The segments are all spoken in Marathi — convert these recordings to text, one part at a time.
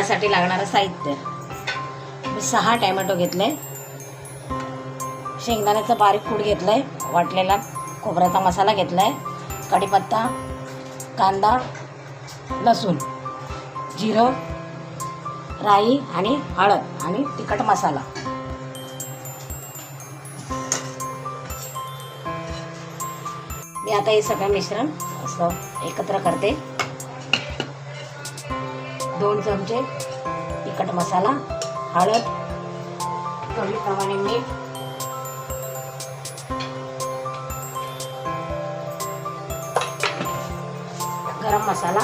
त्यासाठी लागणारं साहित्य, मी 6 टॅमॅटो घेतले, शेंगदाण्याचा बारीक कूट घेतलाय, वाटलेला खोबऱ्याचा मसाला घेतलाय, कढीपत्ता, कांदा, लसूण, जिरं, राई आणि हळद आणि तिखट मसाला. मी आता हे सगळं मिश्रण असं एकत्र करते. 2 चमचे तिखट मसाला, हळद, चवीप्रमाणे मीठ, गरम मसाला,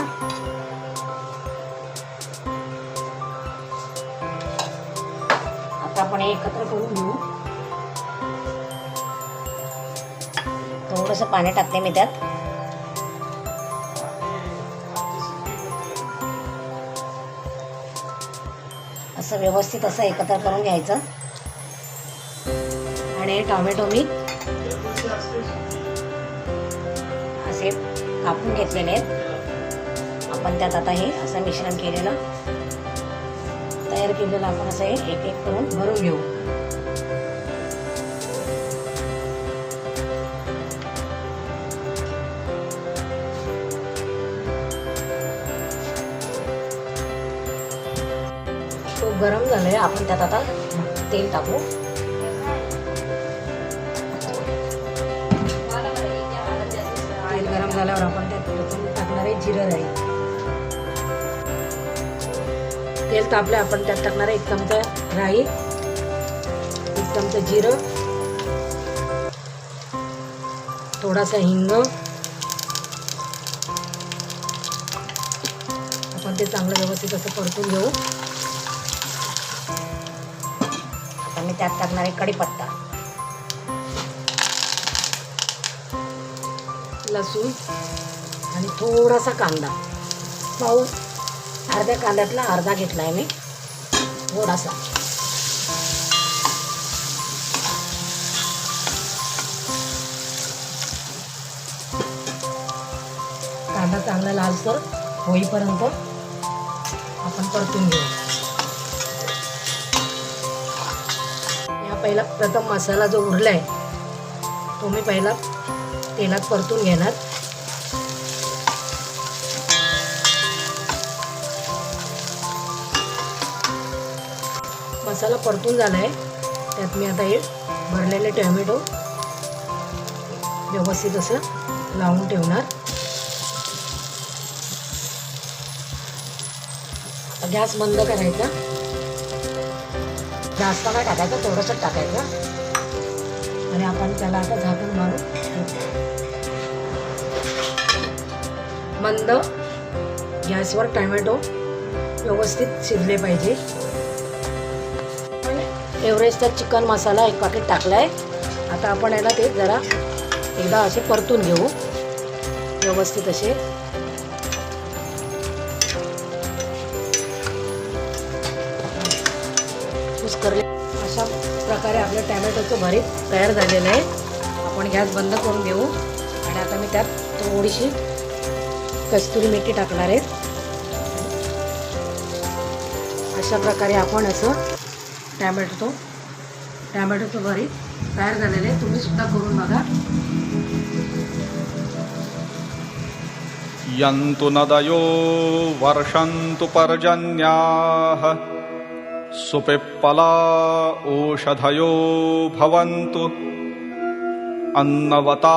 आता आपण हे एकत्र करून घेऊ. थोडंसं पाणी टाकते मी त्यात. असं व्यवस्थित असं एकत्र करून घ्यायचं. आणि टोमॅटो मी असे कापून घेतलेले आहेत. आपण त्यात आता हे असं मिश्रण केलेलं तयार केलेलं आपण असं हे एक एक करून भरून घेऊ. तो गरम झालाय, आपण त्यात आता तेल टाकू. तेल गरम झाल्यावर आपण त्यात टाकणार आहे जिरं, राई. तेल तापले, आपण त्यात टाकणार आहे 1 चमचा राई, 1 चमचा जिरं, थोडासा हिंग. आपण ते चांगलं व्यवस्थित असं परतून घेऊ. आता मी त्यात टाकणार आहे कढीपत्ता, लसूण आणि थोडासा कांदा. अर्ध्या कांद्यातला अर्धा घेतला आहे मी, थोडासा. कांदा चांगला लालसर होईपर्यंत आपण परतून घेऊ. या पहिला प्रथम मसाला जो उरलाय तो मी पहिला तेलात परतून घेणार. मसाला परतून झालाय, त्यात मी आता हे भरलेले टोमॅटो व्यवस्थित असं लावून ठेवणार. गॅस बंद करायचा, जास्त नाही टाकायचं, थोडंसं टाकायचं आणि आपण त्याला आता झाकून मारू. मंद गॅसवर टोमॅटो व्यवस्थित शिजले पाहिजे. एव्हरेस्टचा चिकन मसाला 1 पाकीट टाकलाय. आता आपण याला ते जरा एकदा असे परतून घेऊ व्यवस्थित असे. कुस्करले अशा प्रकारे आपलं टोमॅटोचं भरीत तयार झालेलं आहे. आपण गॅस बंद करून घेऊ आणि आता मी त्यात थोडीशी कस्तुरी मेथी टाकणार आहे. अशा प्रकारे आपण असं टोमॅटोचं भरीत तयार झालेलं आहे. तुम्ही सुद्धा करून बघा. यन्तु नदयो वर्षन्तु पर्जन्याः सुपिप्पला ओषधयो भवन्तु अन्नवता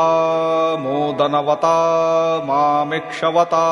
मोदनवता मामिक्षवता.